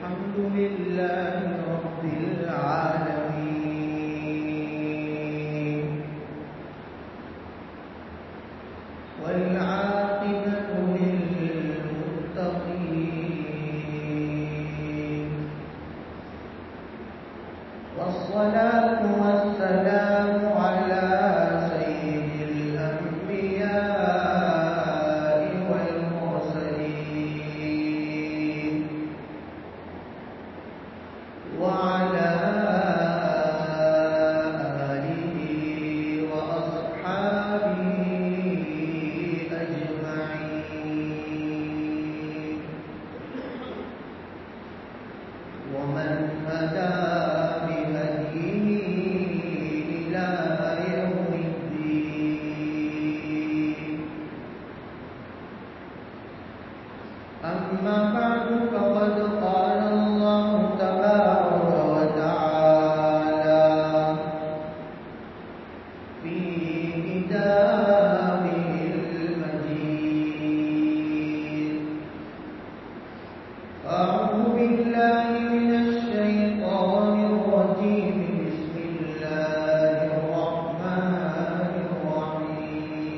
الحمد لله رب العالمين والعاقبة للمتقين والصلاة والسلام على سيد الأنبياء والمرسلين وعلى آله وأصحابه أجمعين ومن هدى بهديه إلى يوم الدين. أما بعد فقد قال الله تبارك وتعالى في كتابه المجيد: أعوذ بالله من الشيطان الرجيم. بسم الله الرحمن الرحيم.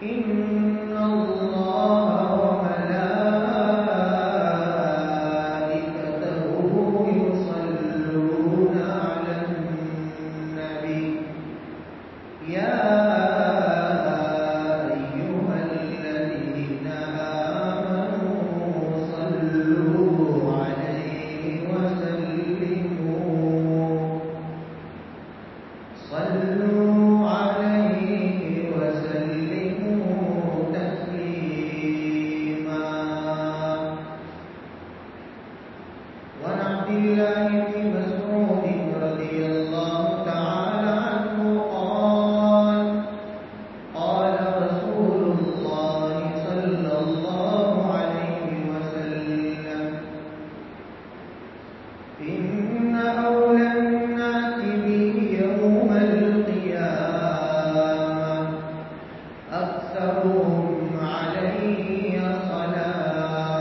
إن الله وملائكته يصلون على النبي يا أيها الذين آمنوا صلوا عليه وسلموا تسليما. وعن عبد الله بن مسعود رضي الله تعالى عنه قال: قال رسول الله صلى الله عليه وسلم: إن أولى الناس بي يوم القيامة أكثرهم علي صلاة،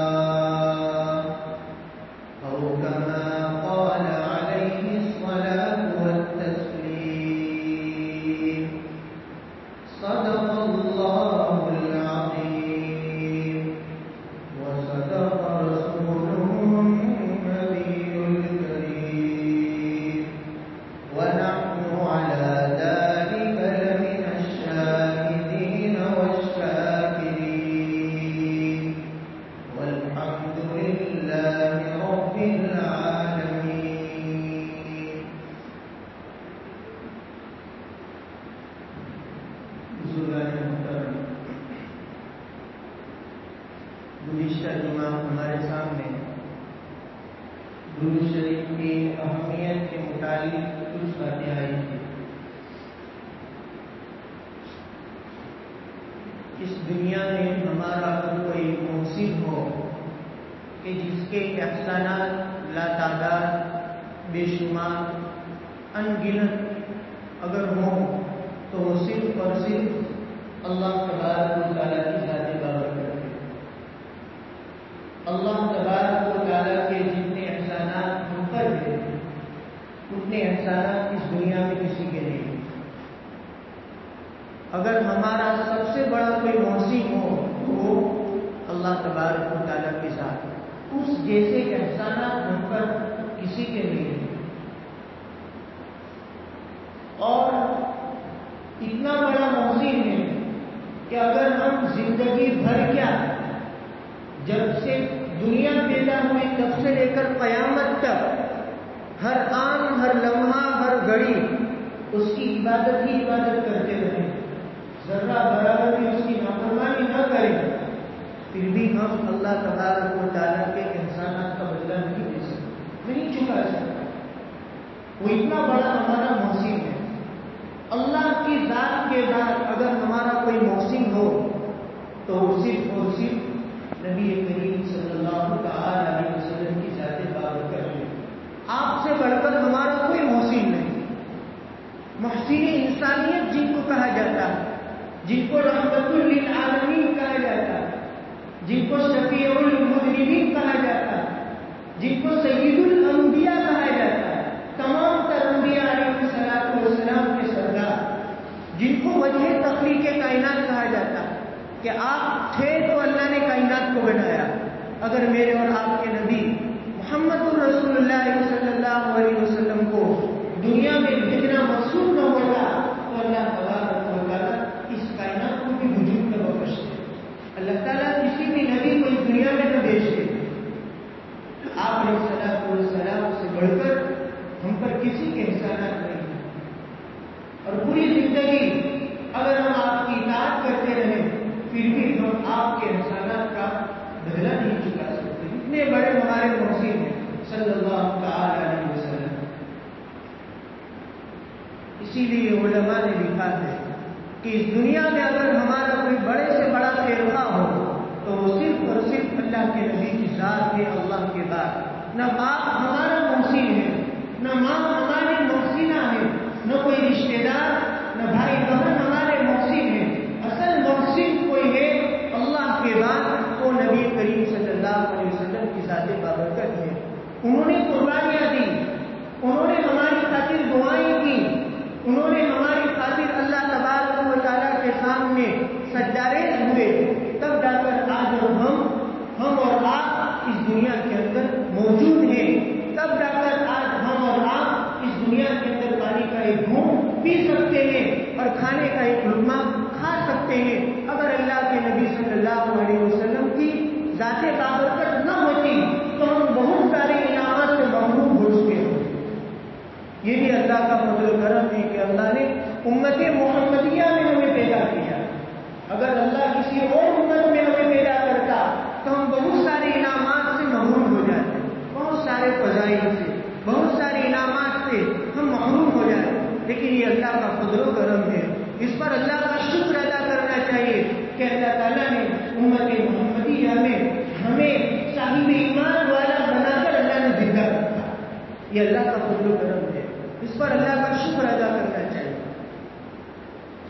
أو كما قال عليه الصلاة والتسليم. صدق الله العظيم وصدق رسوله النبي الكريم، ونحن على ذلك لمن الشاهدين والشاكرين، والحمد لله رب العالمين. بزرگان محترم، گزشتہ جمعہ ہمارے سامنے درود شریف کی اہمیت کے متعلق کچھ باتیں آئی تھی. اس دنیا میں ہمارا کوئی محسن ہو کہ جس کے احسانات لاتعداد بے شمار ان گنت اگر ہوں تو وہ صرف اور صرف اللہ تبارک و تعالیٰ کی ذات بابرکت ہے. اللہ تبارک و تعالیٰ کے جتنے احسانات ہم پر ہیں اتنے احسانات اس دنیا میں کسی کے نہیں ہیں. اگر ہمارا سب سے بڑا کوئی محسن ہو تو وہ اللہ تبارک و تعالیٰ کے ساتھ اس جیسے احسانات ہم پر کسی کے نہیں ہیں. اور اتنا بڑا محسن ہے کہ اگر ہم زندگی بھر کیا جب سے دنیا پیدا ہوئی تب سے لے کر قیامت تک ہر آن ہر لمحہ ہر گھڑی اس کی عبادت ہی عبادت کرتے رہیں، ذرہ برابر بھی اس کی نافرمانی نہ کریں، پھر بھی ہم اللہ تبارک و تعالیٰ کے احسانات کا بدلہ نہیں دے سکتے، نہیں چکا سکتے. وہ اتنا بڑا ہمارا محسن ہے. اللہ کی ذات کے بعد اگر ہمارا کوئی محسن ہو تو وہ صرف اور صرف نبی کریم صلی اللہ تعالی علیہ وسلم کی ذات بابرکت ہے. آپ سے بڑھ کر ہمارا کوئی محسن نہیں. محسن انسانیت جن کو کہا جاتا ہے، جن کو رحمت للعالمین کہا جاتا ہے، جن کو شفیع المذنبین اگر میرے اور آپ کے نبی محمد رسول اللہ صلی اللہ علیہ وسلم کو دنیا میں بھیجنا مقصود نہ ہوتا تو اللہ تبارک و تعالیٰ اس کائنات کو بھی وجود میں بخشتے. اللہ تعالیٰ کسی بھی نبی کو اس دنیا میں نہ بھیجتے. آپ علیہ السلام سے بڑھ کر ہم پر کسی کے احسانات نہیں ہیں. اور پوری زندگی اگر ہم آپ کی اطاعت کرتے رہے پھر بھی ہم آپ کے احسانات کا بدلہ نہیں چکا سکتے. اتنے بڑے ہمارے محسن ہیں صلی اللہ تعالی علیہ وسلم. اسی لیے علماء نے لکھا ہے کہ اس دنیا میں اگر ہمارا کوئی بڑے سے بڑا خیرخواہ ہو تو وہ صرف اور صرف اللہ کے نبی کی ذات ہے. اللہ کے بعد نہ باپ ہمارا محسن ہے، نہ ماں ہماری محسنہ ہے، نہ کوئی رشتے دار، نہ بھائی بہن ہمارے محسن ہیں. اصل محسن کوئی ہے اللہ کے بعد وہ نبی کریم صلی اللہ علیہ وسلم کی ذات بابرکت ہے. انہوں نے قربانیاں دی، انہوں نے ہماری خاطر دعائیں کی، انہوں نے ہماری خاطر اللہ تبارک و تعالیٰ کے سامنے سجداریز ہوئے. تب جا کر آج ہم اور آپ اس دنیا کے اندر موجود ہیں. تب جا کر آج ہم اور آپ اس دنیا کے اندر پانی کا ایک گھونٹ پی سکتے ہیں اور کھانے کا ایک لقمہ کھا سکتے ہیں. اگر اللہ کے نبی صلی اللہ علیہ وسلم کی ذات بابرکت نہ ہوتی تو ہم بہت سارے انعامات سے محروم ہو چکے ہوتے. یہ بھی اللہ کا فضل و کرم ہے کہ اللہ نے امت محمدیہ میں ہمیں پیدا کیا. اگر اللہ کسی اور امت میں ہمیں پیدا کرتا تو ہم بہت سارے انعامات سے محروم ہو جاتے، بہت سارے فضائل سے، بہت سارے انعامات سے ہم محروم ہو جاتے. لیکن یہ اللہ کا فضل و کرم ہے، اس پر اللہ کا شکر ادا کرنا چاہیے کہ اللہ تعالیٰ نے امت محمدیہ میں ہمیں صاحب ایمان والا بنا کر اللہ نے زندہ رکھا. یہ اللہ کا فضل و کرم ہے، اس پر اللہ کا شکر ادا کرنا چاہیے.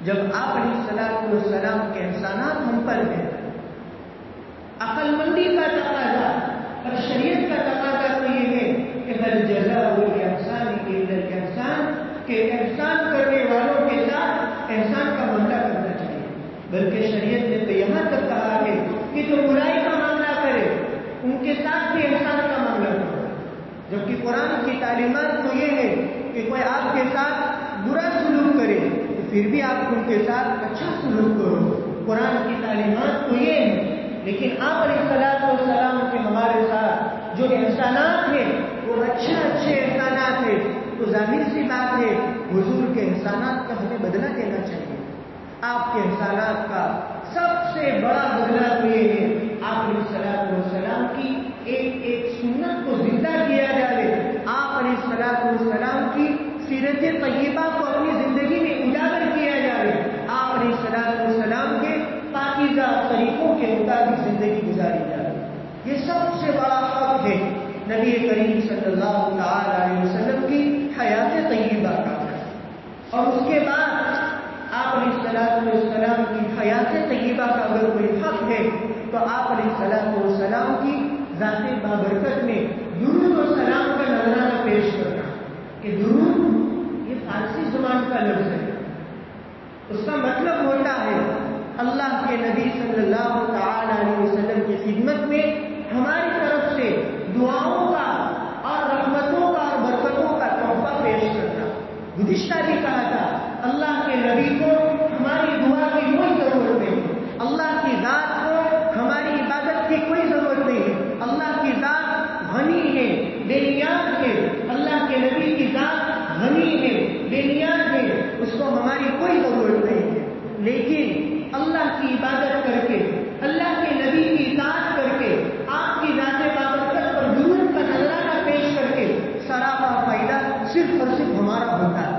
جب آپ علیہ السلام کے احسانات ہم پر ہیں، عقل مندی کا تقاضا اور شریعت کا تقاضا تو یہ ہے کہ ہر جزا احسان احسان کہ احسان کرنے والوں کے ساتھ احسان کا معاملہ کرنا چاہیے. بلکہ شریعت نے تو یہاں تک کہا ہے کہ جو برائی کا معاملہ کرے ان کے ساتھ بھی احسان کا معاملہ کرو. جبکہ قرآن کی تعلیمات تو یہ ہے کہ کوئی آپ کے ساتھ برا سلوک کرے تو پھر بھی آپ ان کے ساتھ اچھا سلوک کرو. قرآن کی تعلیمات تو یہ ہے. لیکن آپ علیہ السلام کے ہمارے ساتھ جو احسانات ہیں وہ اچھے احسانات ہیں. تو ظاہر سی بات ہے حضور کے احسانات کا ہمیں بدلہ دینا چاہیے. آپ کے احسانات کا سب سے بڑا بدلہ تو یہ ہے آپ علیہ السلام کی ایک سنت کو زندہ کیا جائے. آپ علیہ السلام کی سیرت طیبہ کو اپنی زندگی میں اجاگر کیا جائے. آپ علیہ السلام کے پاکیزہ طریقوں کے مطابق زندگی گزاری جائے. یہ سب سے بڑا حق ہے نبی کریم صلی اللہ تعالی علیہ وسلم کی حیات طیبہ کا. اور اس کے بعد آپ علیہ السلام کی حیات طیبہ کا اگر کوئی حق ہے تو آپ علیہ السلام کی ذات بابرکت میں درود و سلام کا نذرانہ پیش کرنا. کہ درود یہ فارسی زبان کا لفظ ہے، اس کا مطلب ہوتا ہے اللہ کے نبی صلی اللہ تعالی علیہ وسلم کی خدمت میں ہماری طرف سے دعاؤں کا اور رحمتوں کا اور برکتوں کا تحفہ پیش کرنا. گزشتہ بھی کہا تھا اللہ کے نبی کو ہماری دعا کی کوئی ضرورت نہیں، اللہ کی ذات کو ہماری عبادت کی کوئی ضرورت نہیں ہے. اللہ کی ذات غنی ہے، بے نیاز ہے. اللہ کے نبی کی ذات غنی ہے، بے نیاز ہے، اس کو ہماری کوئی ضرورت نہیں ہے. لیکن اللہ کی عبادت کر کے، اللہ کے نبی کی اطاعت کر کے، آپ کی ذات بابرکت پر درود کا نذرانہ پیش کر کے سراپا فائدہ صرف اور صرف ہمارا ہوتا ہے.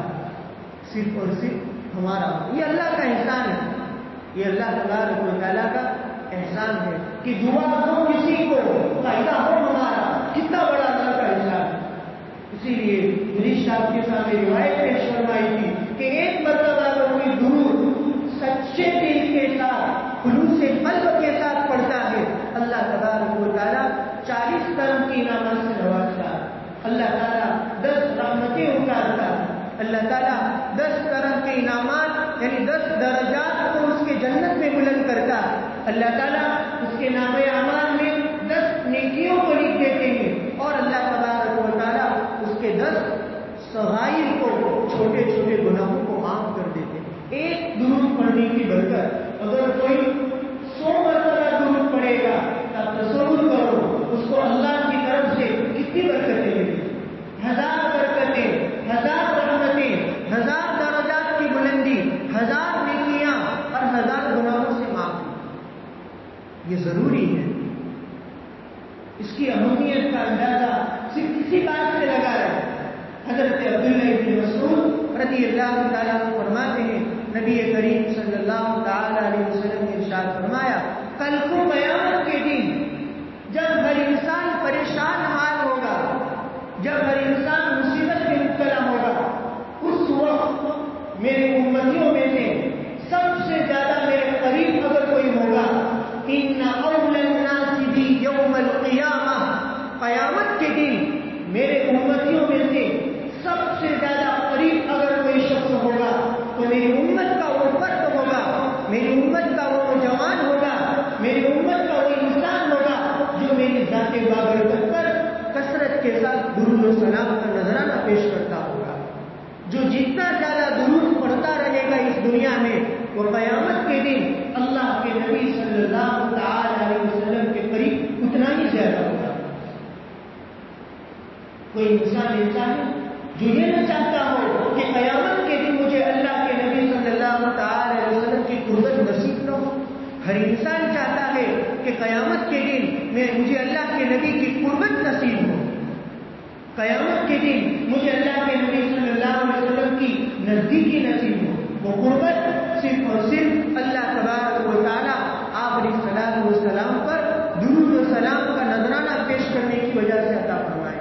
صرف اور صرف ہمارا. یہ اللہ کا احسان ہے، یہ اللہ تبارک و تعالیٰ کا احسان ہے کہ دعا دو کسی کو فائدہ ہو ہمارا. کتنا بڑا اللہ کا احسان ہے. اسی لیے گریش صاحب کے سامنے روایت پیش فرمائی تھی کہ ایک مرتبہ اگر کوئی درود سچے دل کے ساتھ، خلوص قلب کے ساتھ پڑھتا ہے، اللہ تبارک و تعالیٰ 40 طرح کی انعامات سے نوازتا ہے. اللہ تعالیٰ 10 رحمتیں اتارتا ہے. اللہ تعالیٰ 10 طرح کے انعامات یعنی 10 درجات کو اس کے جنت میں بلند کرتا ہے. اللہ تعالیٰ اس کے نام اعمال میں 10 نیکیوں کو لکھ دیتے ہیں اور اللہ تبارک و تعالیٰ اس کے 10 صغائر کو چھوٹے چھوٹے گناہوں کو معاف کر دیتے ہیں۔ ایک درود پڑھنے کی برکت اگر کوئی 100 مرتبہ درود پڑھے گا تو تصور کرو اس کو اللہ کی طرف سے کتنی برکتیں ملیں گی۔ 1000 برکتیں، 1000 رحمتیں، 1000 درجات کی بلندی، 1000 نیکیاں اور 1000 گناہوں سے معافی۔ یہ ضروری ہے۔ اس کی اہمیت کا اندازہ صرف کسی بات سے لگا ہے۔ حضرت عبداللہ بن مسعود رضی اللہ تعالیٰ عنہ فرماتے ہیں نبی کریم صلی اللہ تعالی علیہ وسلم نے ارشاد فرمایا کل کو قیامت کے دن جب ہر انسان پریشان حال ہوگا، جب ہر انسان مصیبت میں مبتلا ہوگا، اس وقت میرے امتیوں میں سے سب سے زیادہ میرے قریب اگر کوئی ہوگا ان اول الناس بی یوم القیامہ، قیامت کے دن میرے امتیوں میں سے سب سے زیادہ قریب اگر کوئی شخص ہوگا تو میری امت کا وہ فرد ہوگا، میری امت کا وہ نوجوان ہوگا، میری امت کا وہ انسان ہوگا جو میری ذات بابرکت پر کثرت کے ساتھ درود و سلام کا نذرانہ پیش کرتا ہوگا۔ جو جتنا زیادہ درود پڑھتا رہے گا اس دنیا میں وہ قیامت کے دن اللہ کے نبی صلی اللہ تعالی علیہ وسلم کے قریب اتنا ہی زیادہ ہوگا۔ کوئی انسان ایسا ہے جو یہ نہ چاہتا ہو کہ قیامت کے دن مجھے اللہ کے نبی صلی اللہ تعالی علیہ وسلم کی قربت نصیب نہ ہو۔ ہر انسان چاہتا ہے کہ قیامت کے دن مجھے اللہ کے نبی کی قربت نصیب ہو، قیامت کے دن مجھے اللہ کے نبی صلی اللہ علیہ وسلم کی نزدیکی نصیب ہو۔ وہ قربت صرف اور صرف اللہ تبارک و تعالیٰ آپ علیہ الصلوۃ والسلام پر درود و سلام کا نذرانہ پیش کرنے کی وجہ سے عطا فرمائے۔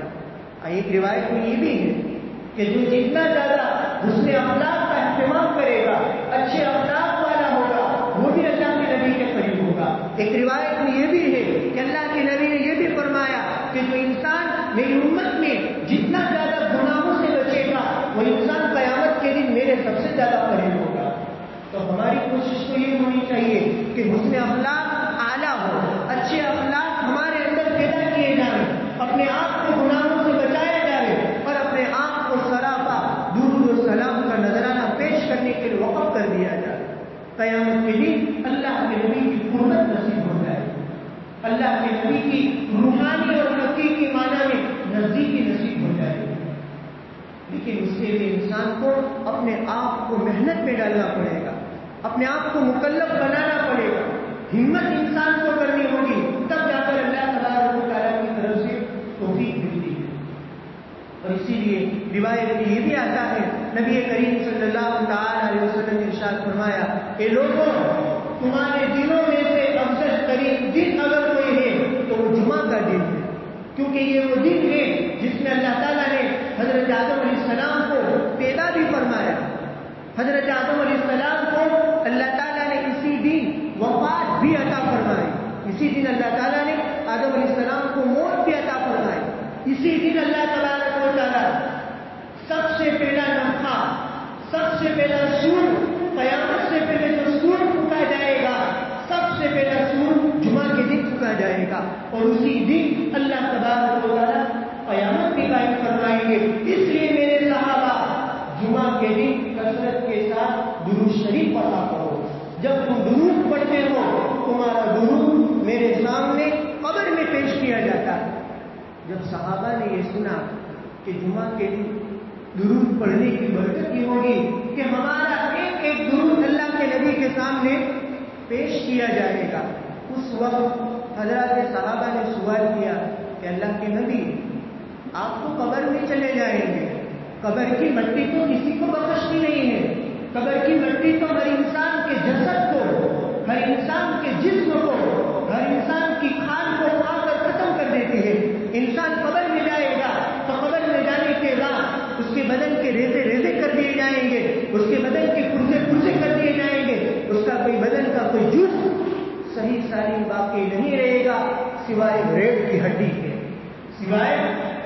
ایک روایت میں یہ بھی ہے کہ جو جتنا زیادہ حسن اخلاق کا اہتمام کرے گا، اچھے اخلاق والا ہوگا، وہ بھی اللہ کے نبی کے قریب ہوگا۔ ایک روایت میں یہ بھی ہے کہ اللہ کے نبی نے یہ بھی فرمایا کہ جو انسان میری امت میں جتنا زیادہ گناہوں سے بچے گا وہ انسان قیامت کے دن میرے سب سے زیادہ قریب ہوگا۔ تو ہماری کوشش تو یہ ہونی چاہیے کہ حسن اخلاق اعلیٰ ہو، اچھے اخلاق ہمارے اندر پیدا کیے جائیں، اپنے آپ کو گناہوں سے بچایا جائے اور اپنے آپ کو سراپا درود و سلام کا نذرانہ پیش کرنے کے لیے وقف کر دیا جائے۔ قیامت کے دن اللہ کے نبی کی قربت نصیب ہو جائے، اللہ کے نبی کی روحانی اور حقیقی معنی میں نزدیکی نصیب ہو جائے۔ لیکن اس کے لیے انسان کو اپنے آپ کو محنت میں ڈالنا پڑے گا، اپنے آپ کو مکلف بنانا پڑے گا، ہمت انسان کو کرنی ہوگی، تب جا کر اللہ تبارک و تعالیٰ کی طرف سے توفیق ملتی ہے۔ اور اسی لیے روایت میں یہ بھی آتا ہے نبی کریم صلی اللہ تعالی علیہ وسلم نے ارشاد فرمایا کہ لوگوں تمہارے دنوں میں سے افضل ترین دن اگر کوئی ہے تو وہ جمعہ کا دن ہے، کیونکہ یہ وہ دن ہے جس میں اللہ تعالیٰ نے حضرت آدم علیہ السلام کو پیدا بھی فرمایا، حضرت آدم علیہ السلام کو اللہ تعالیٰ نے اسی دن وفات بھی عطا فرمائی، اسی دن اللہ تعالیٰ نے آدم علیہ السلام کو موت بھی عطا فرمائی، اسی دن اللہ تبارک و تعالیٰ سب سے پہلا نفخہ، سب سے پہلا سور، قیامت سے پہلے جو سور پھونکا جائے گا، سب سے پہلا سور جمعہ کے دن پھونکا جائے گا، اور اسی دن اللہ تبارک و تعالیٰ قیامت بھی قائم فرمائیں گے۔ اس لیے میرے صحابہ جمعہ کے دن کثرت کے ساتھ درود شریف پڑھا کرو۔ جب تم درود پڑھتے ہو تمہارا درود میرے سامنے قبر میں پیش کیا جاتا ہے۔ جب صحابہ نے یہ سنا کہ جمعہ کے دن درود پڑھنے کی برکت یہ ہوگی کہ ہمارا ایک ایک درود اللہ کے نبی کے سامنے پیش کیا جائے گا، اس وقت حضرات صحابہ نے سوال کیا کہ اللہ کے نبی آپ تو قبر میں چلے جائیں گے، قبر کی مٹی تو کسی کو بخشتی نہیں ہے، قبر کی مٹی تو ہر انسان کے جسد کو، ہر انسان کے جسم کو، ہر انسان کی کھال کو کھا کر ختم کر دیتی ہے۔ انسان قبر میں جائے گا تو قبر میں جانے کے بعد اس کے بدن کے ریزے ریزے کر دیے جائیں گے، اس کے بدن کے پرزے پرزے کر دیے جائیں گے، اس کا کوئی بدن کا کوئی جزو صحیح سالم باقی نہیں رہے گا سوائے ریڑھ کی ہڈی کے، سوائے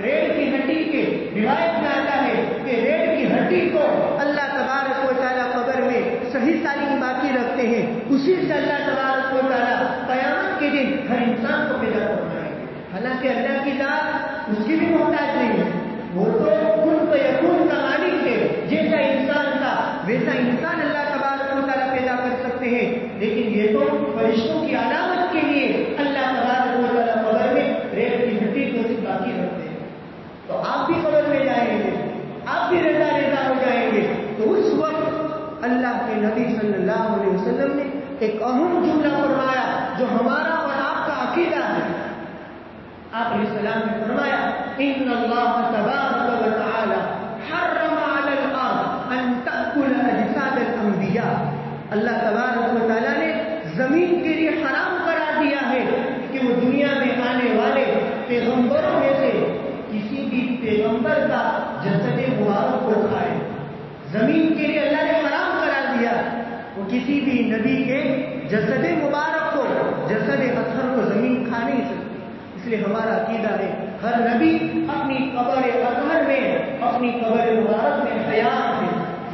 ریڑھ کی ہڈی کے۔ روایت میں آتا ہے کہ ریڑھ کی ہڈی کو اللہ تبارک و تعالیٰ قبر میں صحیح سالم باقی رکھتے ہیں، اسی سے اللہ تبارک و تعالیٰ قیامت کے دن ہر انسان کو پیدا فرمائیں گے۔ حالانکہ اللہ کی ذات اس کی بھی محتاج نہیں ہے. وہ تو کن فیکون کا مالک ہے. جیسا انسان تھا ویسا انسان اللہ تبارک و تعالیٰ پیدا کر سکتے ہیں. لیکن یہ تو فرشتوں کی علامت کے لیے اللہ تبارک و تعالیٰ قبر میں ریت کی ہڈی کو باقی رکھتے ہیں. تو آپ بھی قبر میں جائیں گے, آپ بھی رضا رضا ہو جائیں گے. تو اس وقت اللہ کے نبی صلی اللہ علیہ وسلم نے ایک اہم جملہ فرمایا جو ہمارا اور آپ کا عقیدہ ہے. آپ علیہ السلام نے فرمایا ان اللہ تبارک و تعالی حرم علی الارض ان تأکل اجساد الانبیاء. اللہ تبارک و تعالی نے زمین کے لیے حرام قرار دیا ہے کہ وہ دنیا میں آنے والے پیغمبروں میں سے کسی بھی پیغمبر کا جسد مبارک کو کھائے. زمین کے لیے اللہ نے حرام قرار دیا, وہ کسی بھی نبی کے جسد مبارک کو, جسد اطہر کو زمین کھا نہیں سکتی. اس لیے ہمارا عقیدہ ہے ہر نبی اپنی قبر اطہر میں, اپنی قبر مبارک میں حیات ہے,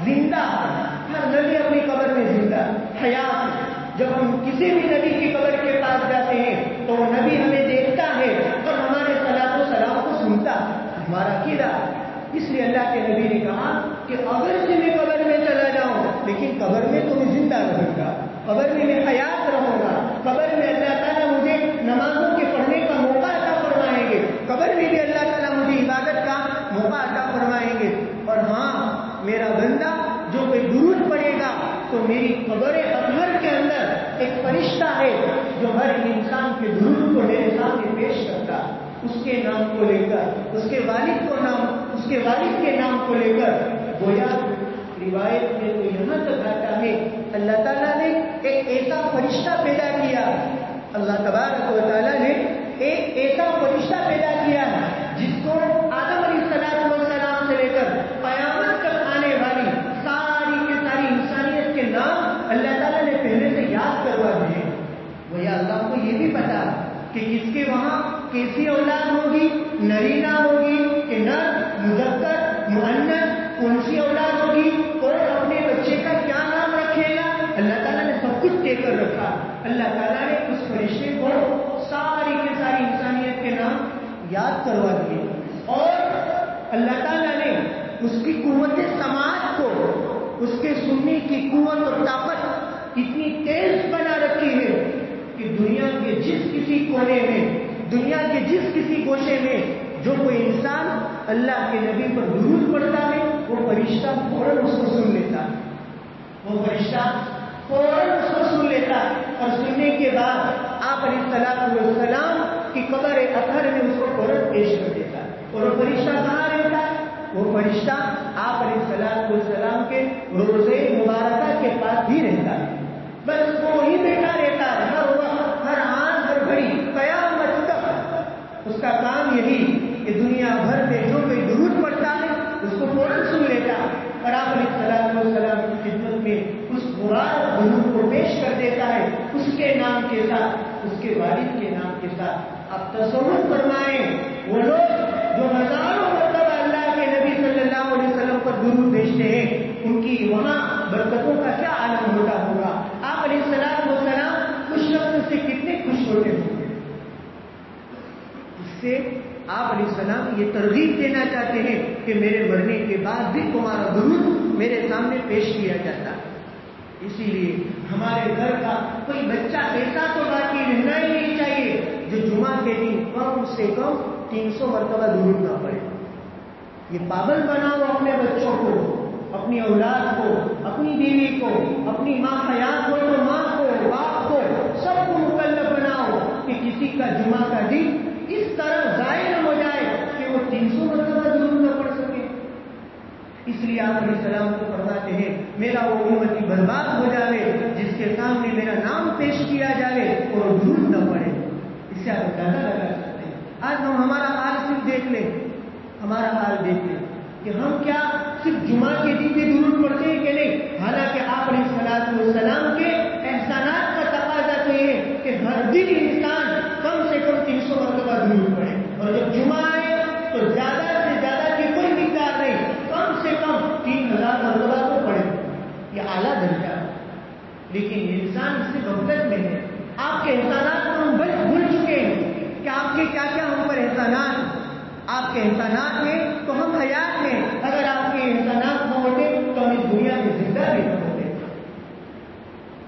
زندہ ہے. ہر نبی اپنی قبر میں زندہ حیات ہے. جب ہم کسی بھی نبی کی قبر کے پاس جاتے ہیں تو وہ نبی ہمیں دیکھتا ہے اور ہمارے صلاۃ و سلام کو سنتا ہے. ہمارا عقیدہ. اس لیے اللہ کے نبی نے کہا کہ اگر سے میں قبر میں چلا جاؤں لیکن قبر میں تو میں زندہ رہوں گا, قبر میں میں حیات رہوں گا. قبر میں اللہ تعالیٰ مجھے نمازوں کے پڑھنے کا موقع عطا فرمائیں گے. قبر میں بھی اللہ تعالیٰ مجھے عبادت کا موقع عطا فرمائیں گے. اور ہاں, میرا بندہ جو کوئی درود پڑھے گا تو میری قبر اطہر کے اندر ایک فرشتہ ہے جو ہر انسان کے درود کو میرے سامنے پیش کرتا, اس کے نام کو لے کر, اس کے والد کے نام کو لے کر. گویا روایت میں تو یہاں تک آتا ہے اللہ تعالیٰ نے ایک ایسا فرشتہ پیدا کیا, اللہ تبارک و تعالیٰ نے ایک ایسا فرشتہ پیدا کیا جس کو آدم علیہ السلام سے لے کر قیامت تک آنے والی ساری کی ساری انسانیت کے نام اللہ تعالیٰ نے پہلے سے یاد کروا دیے. گویا اللہ کو یہ بھی پتا کہ کس کے وہاں کیسی اولاد ہوگی, نرینہ ہوگی کہ نر, مذکر, مؤنث, کون سی اولاد ہوگی, اور اپنے بچے کا کیا نام رکھے گا. اللہ تعالیٰ نے سب کچھ دے کر رکھا. اللہ تعالیٰ نے اس فرشتے کو ساری کی ساری انسانیت کے نام یاد کروا دیے. اور اللہ تعالیٰ نے اس کی قوت سماعت کو, اس کے سننے کی قوت اور طاقت اتنی تیز بنا رکھی ہے کہ دنیا کے جس کسی کونے میں, دنیا کے جس کسی گوشے میں جو کوئی انسان اللہ کے نبی پر درود پڑھتا ہے وہ فرشتہ فوراً اس کو سن لیتا ہے. وہ فرشتہ فوراً اس کو سن لیتا اور سننے کے بعد آپ علیہ السلام کی قبر اطہر میں اس کو فوراً پیش کر دیتا ہے. اور وہ فرشتہ کہاں رہتا ہے؟ وہ فرشتہ آپ علیہ السلام کے روضے مبارکہ کے پاس ہی رہتا ہے. بس وہ وہیں بیٹھا رہتا ہے ہر وقت, ہر آن, ہر گھڑی, قیامت تک. اس کا کام یہی کہ دنیا بھر میں جو کوئی درود پڑھتا ہے اس کو فوراً سن لیتا اور آپ علیہ السلام کی خدمت میں اس مبارک درود کو پیش کر دیتا ہے اس کے نام کے ساتھ, اس کے والد کے نام کے ساتھ. اب تصور فرمائیں وہ لوگ جو ہزاروں مرتبہ اللہ کے نبی صلی اللہ علیہ وسلم پر درود بھیجتے ہیں, ان کی وہاں برکتوں کا کیا عالم ہوتا ہوگا. آپ علیہ السلام اس شخص سے کتنے خوش ہوتے ہوں گے. اس سے آپ علیہ السلام یہ ترغیب دینا چاہتے ہیں کہ میرے مرنے کے بعد بھی تمہارا درود میرے سامنے پیش کیا جاتا ہے. اسی لیے ہمارے گھر کا کوئی بچہ ایسا تو باقی رہنا ہی نہیں چاہیے جو جمعہ کے دن کم سے کم 300 مرتبہ درود نہ پڑے. یہ پابند بناؤ اپنے بچوں کو, اپنی اولاد کو, اپنی بیوی کو, اپنی ماں حیات ہو تو ماں کو, باپ کو, سب کو مکلف بناؤ کہ کسی کا جمعہ کا دن اس طرح ضائع نہ ہو جائے کہ وہ 300 مرتبہ درود نہ پڑھ سکے. اس لیے آپ علیہ السلام کو فرماتے ہیں میرا وہ امتی برباد ہو جائے جس کے سامنے میرا نام پیش کیا جائے اور وہ درود نہ پڑے. اس سے آپ اندازہ لگا سکتے ہیں. آج ہم ہمارا حال صرف دیکھ لیں, ہمارا حال دیکھ لیں کہ ہم کیا صرف جمعہ کے دن بھی درود پڑھتے ہیں کہ نہیں. حالانکہ آپ علیہ السلام کے احسانات کا تقاضا تو یہ کہ ہر دن انسان کم سے کم 300 مرتبہ درود پڑھے, اور جب جمعہ آئے تو زیادہ سے زیادہ کی کوئی مقدار نہیں, کم سے کم 3000 مرتبہ تو پڑھے. یہ اعلیٰ درجہ ہے. لیکن انسان اس سے غفلت میں ہے. آپ کے احسانات کو ہم بھول چکے ہیں کہ آپ کے کیا کیا کے احسانات ہیں تو ہم حیات ہیں، اگر آپ کے احسانات نہ ہوتے تو ہم اس دنیا میں زندہ بھی نہ ہوتے۔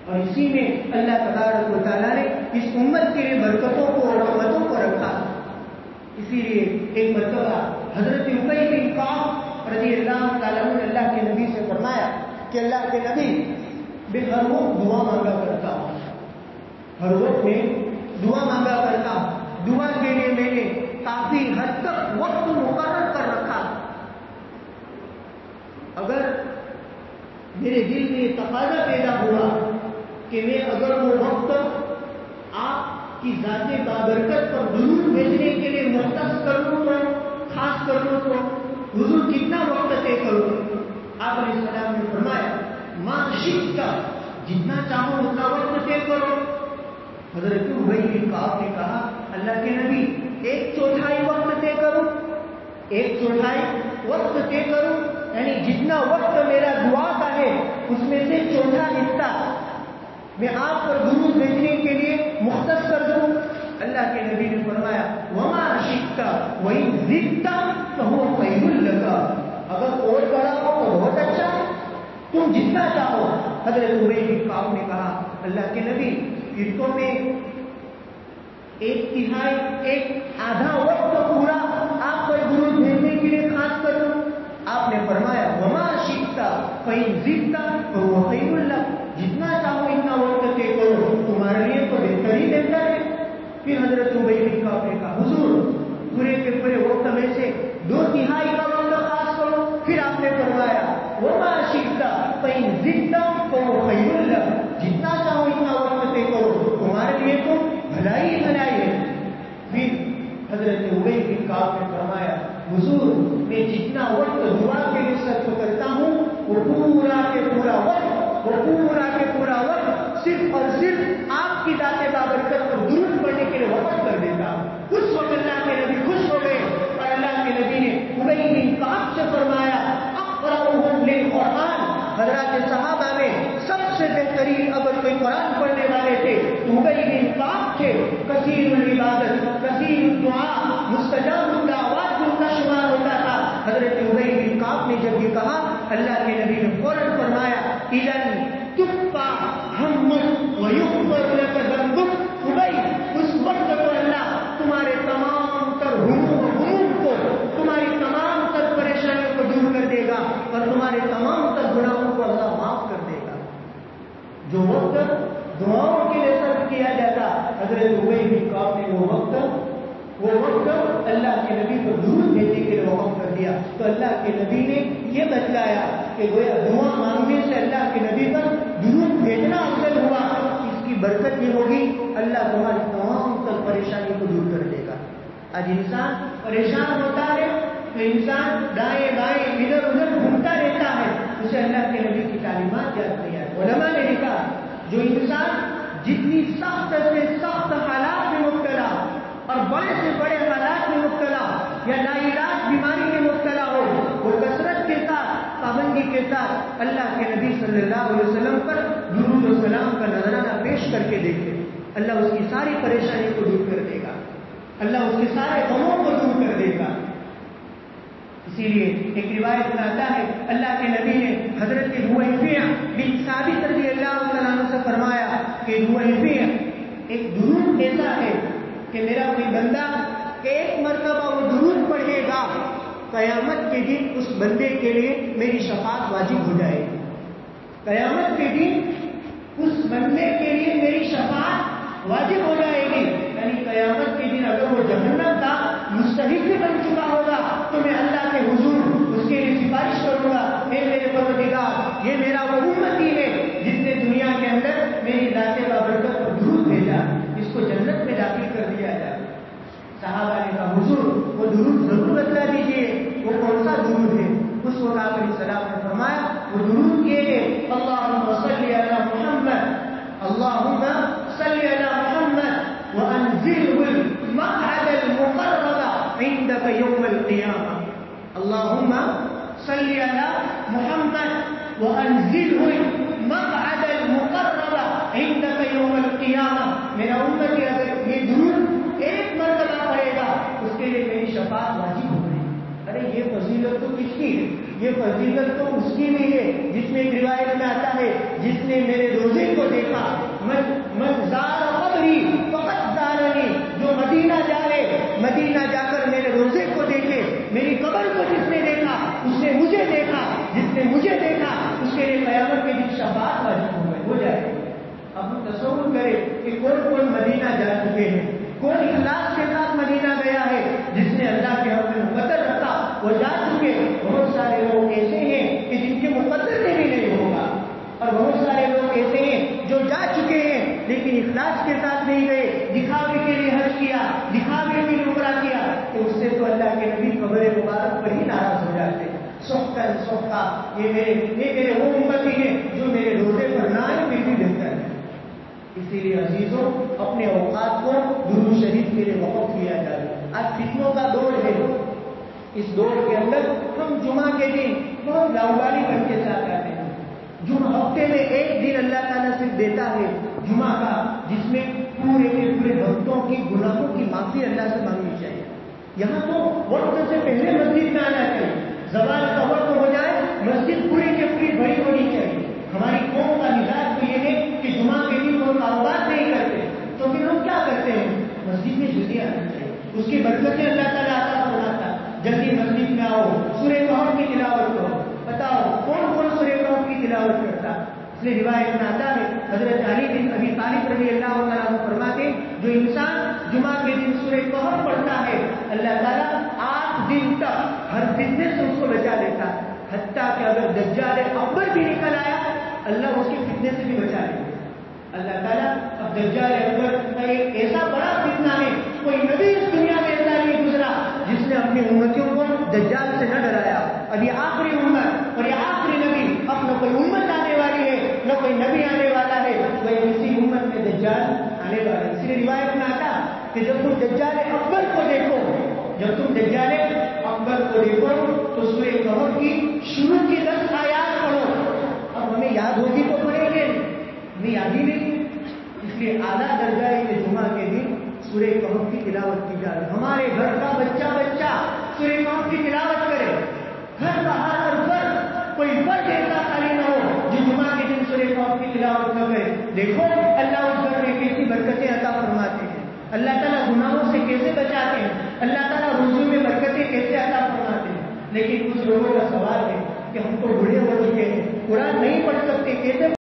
اور اسی میں اللہ تبارک و تعالیٰ نے اس امت کے لیے برکتوں کو اور رحمتوں کو رکھا۔ اسی لیے ایک مرتبہ حضرت ابی بن کعب رضی اللہ تعالیٰ نے اللہ کے نبی سے فرمایا کہ اللہ کے نبی میں ہر وقت دعا مانگا کرتا ہوں، ہر وقت میں دعا مانگا کرتا ہوں، دعا کے لیے میں نے کافی حد تک وقت مقرر کر رکھا۔ اگر میرے دل میں یہ تقاضا پیدا ہوا کہ میں اگر وہ وقت آپ کی ذات بابرکت پر درود بھیجنے کے لیے مختص کر لوں تو خاص کر لوں تو حضور کتنا وقت طے کروں؟ آپ علیہ السلام نے فرمایا ماں شئت، جتنا چاہو اتنا وقت طے کرو۔ حضرت ابی بن کعب نے کہا اللہ کے نبی 1/4 وقت طے کروں، 1/4 وقت طے کروں، یعنی جتنا وقت میرا دعا کا ہے اس میں سے 1/4 حصہ میں آپ پر درود بھیجنے کے لیے مختص کر دوں۔ اللہ کے نبی نے فرمایا وما شئت وإن زدت فهو خير لك، اگر اور بڑا ہو تو بہت اچھا ہے، تم جتنا چاہو۔ حضرت ابی بن کعب نے کہا اللہ کے نبی پھر تو میں 1/3 آدھا وقت پورا آپ پر درود بھیجنے کے لیے خاص کر دوں۔ آپ نے فرمایا وما شئت فإن زدت فهو خير لك، جتنا چاہو اتنا وقت طے کرو، تمہارے لیے تو بہتر ہی بہتر ہے۔ پھر حضرت ابی بن کعب نے کہا حضور پورے کے پورے وقت میں سے 2/3 کا وقت خاص کرو۔ پھر آپ نے فرمایا وما شئت فإن زدت فهو خير لك، جتنا چاہو اتنا وقت طے کرو، تمہارے لیے تو بھلائی بھلائی ہے۔ پھر حضرت ابی بن کعب نے فرمایا حضور میں جتنا وقت دعا کے لیے صرف کرتا ہوں وہ پورا کے پورا وقت صرف اور صرف آپ کی ذات بابرکت پر درود پڑھنے کے لیے وقت کر دیتا ہوں۔ اس وقت اللہ کے نبی خوش ہو گئے اور اللہ کے نبی نے ابی بن کعب سے فرمایا اقرأهم للقرآن، حضرات صحابہ میں سب سے بہترین اگر کوئی قرآن پڑھنے والے تھے تو ابی بن کعب تھے۔ کثیر العبادت، کثیر الدعاء، مستجاب الدعوات ان کا شمار ہوتا تھا۔ حضرت ابی بن کعب نے جب یہ کہا اللہ کے نبی نے فوراً فرمایا اذن تکفی ہمک ویغفر لک ذنبک، ابی اس وقت تو اللہ تمہارے تمام تر ہموم کو، تمہاری تمام تر پریشانیوں کو دور کر دے گا اور تمہارے تمام تر گناہوں کو اللہ معاف کر دے گا۔ جو وقت دعاؤں کے لیے صرف کیا جاتا حضرت ابی بن کعب نے وہ وقت اللہ کے نبی کو درود بھیجنے کے لیے وقف کر دیا۔ تو اللہ کے نبی نے یہ بتلایا کہ گویا دعا مانگنے سے اللہ کے نبی پر درود بھیجنا افضل ہوا، اس کی برکت یہ ہوگی اللہ تمہاری تمام تر پریشانی کو دور کر دے گا۔ آج انسان پریشان ہوتا ہے تو انسان دائیں بائیں ادھر ادھر گھومتا رہتا ہے، اسے اللہ کے نبی کی تعلیمات یاد نہیں آتی۔ علماء نے لکھا جو انسان جتنی سخت سے سخت حالات میں مبتلا اور بڑے سے بڑے حالات میں مبتلا یا لا علاج بیماری میں مبتلا ہو، وہ کثرت کے ساتھ پابندی کے ساتھ اللہ کے نبی صلی اللہ علیہ وسلم پر درود و سلام کا نذرانہ پیش کر کے دیکھے، اللہ اس کی ساری پریشانی کو دور کر دے گا، اللہ اس کے سارے غموں کو دور کر دے گا۔ اسی لیے ایک روایت میں آتا ہے اللہ کے نبی نے حضرت رویفع بن ثابت رضی اللہ تعالیٰ عنہ سے فرمایا کہ رویفع ایک درود ایسا ہے کہ میرا کوئی بندہ ایک مرتبہ وہ درود پڑھے گا، قیامت کے دن اس بندے کے لیے میری شفاعت واجب ہو جائے گی۔ قیامت کے دن اس بندے کے لیے میری شفاعت واجب ہو جائے گی، یعنی قیامت کے دن اگر وہ جہنم کا مستحق بھی بن چکا ہوگا تو میں اللہ کے حضور اس کے لیے سفارش کروں گا، اے میرے پروردگار یہ میرا وہ امتی ہے جس نے دنیا کے اندر میری ذات بابرکت پر درود بھیجا، اس کو جنت میں داخل کر دیا جائے۔ صحابہ نے کہا حضور وہ درود ضرور بتلا دیجیے، وہ کون سا درود ہے؟ اس وقت آپ علیہ السلام نے فرمایا وہ درود یہ ہے اللہم صلی علی محمد، اللہم صلی علی محمد وانزلہ المقعد المقرب عندک یوم القیامہ، اللہم صلی علی محمد وانزلہ المقعد المقرب عندک یوم القیامہ، میرا امتی اگر یہ درود ایک مرتبہ پڑے گا اس کے لیے میری شفاعت واجب ہو گئی۔ کی ہے. یہ فضیلت تو اس کی بھی ہے جس میں ایک روایت میں آتا ہے جس نے میرے روزے کو دیکھا. من زار قبری فقط زارنی. جو مدینہ جائے, مدینہ جا کر میرے روزے کو دیکھے, میری قبر کو جس نے دیکھا اس نے مجھے دیکھا, جس نے مجھے دیکھا اس کے لیے قیامت کے دن شفاعت واجب ہو جائے. اب ہم تصور کریں کہ کون مدینہ جا چکے ہیں, کون اخلاص کے ساتھ مدینہ گیا ہے, جس نے اللہ کے حق میں مقدر رکھا وہ جا چکے. بہت سارے لوگ ایسے ہیں کہ جن کے مقدر میں بھی نہیں ہوگا, اور بہت سارے لوگ ایسے ہیں جو جا چکے ہیں لیکن اخلاص کے ساتھ نہیں گئے, دکھاوے کے لیے حج کیا, دکھاوے کے لیے عمرہ کیا, تو اس سے تو اللہ کے نبی قبر مبارک پر ہی ناراض ہو جاتے ہیں. سوکھا یہ میرے وہ امتی ہیں جو میرے روزے پر نہ آئے پھر بھی بہتر ہے. اسی لیے عزیزوں اپنے اوقات کو درود شریف کے لیے وقف کیا جائے. آج فتنوں کا دور ہے, اس دور کے اندر ہم جمعہ کے دن بہت لاؤبالی بن کے ساتھ جاتے ہیں. جمعہ ہفتے میں ایک دن اللہ تعالیٰ صرف دیتا ہے جمعہ کا, جس میں پورے کے پورے بھکتوں کی گناہوں کی معافی اللہ سے مانگنی چاہیے. یہاں تو وقت سے پہلے مسجد میں آنا چاہیے. زوال کا وقت ہو جائے مسجد پوری کے پوری بڑی ہونی چاہیے. ہماری قوم کا مزاج تو یہ ہے کہ جمعہ کے دن وہ کاروبار نہیں کرتے, تو پھر ہم کیا کرتے ہیں, مسجد میں جلدی آنا چاہیے. اس کی برکتیں اللہ تعالیٰ عطا فرماتا. جلدی مسجد میں آؤ, سورہ کہف کی تلاوت کرو. بتاؤ کون سورہ کہف کی تلاوت کرتا؟ اس لیے روایت میں آتا ہے حضرت علی بن ابی طالب رضی اللہ عنہ فرماتے جو انسان جمعہ کے دن سورہ کہف پڑھتا ہے اللہ تعالیٰ 8 دن تک ہر فتنے سے اس کو بچا لیتا ہے. حتیٰ کہ اگر دجال اکبر بھی نکل آیا اللہ اس کے فتنے سے بھی بچا لے. اللہ تعالیٰ اب دجال اکبر کا ایک ایسا بڑا فتنہ ہے, کوئی نبی اس دنیا میں ایسا نہیں گزرا جس نے اپنی امتیوں کو دجال سے نہ ڈرایا. اب یہ آخری امت اور یہ آخری نبی, اب نہ کوئی امت آنے والی ہے نہ کوئی نبی آنے والا ہے, وہ اسی امت میں دجال آنے والا ہے. اس لیے روایت میں آتا کہ جب تم دجال اکبر کو دیکھو, جب تم دجال اکبر کو دیکھو تو سورہ کہف کی شروع کی 10 آیات پڑھو. اب ہمیں یاد ہوگی تو پڑھیں گے, ہمیں یاد ہی نہیں. اس لیے اعلیٰ درجہ ہے کہ جمعہ کے دن سورہ کہف کی تلاوت کی جائے. ہمارے گھر کا بچہ سورہ کہف کی تلاوت کرے. گھر کا ہر فرد, کوئی فرد ایسا خالی نہ ہو جو جمعہ کے دن سورہ کہف کی تلاوت نہ کرے. دیکھو اللہ اس گھر میں کیسی برکتیں عطا فرماتے ہیں, اللہ تعالیٰ گناہوں سے کیسے بچاتے ہیں, اللہ تعالیٰ روزوں میں برکتیں کیسے عطا فرماتے ہیں. لیکن کچھ لوگوں کا سوال ہے کہ ہم تو بوڑھے ہو چکے ہیں, قرآن نہیں پڑھ سکتے, کیسے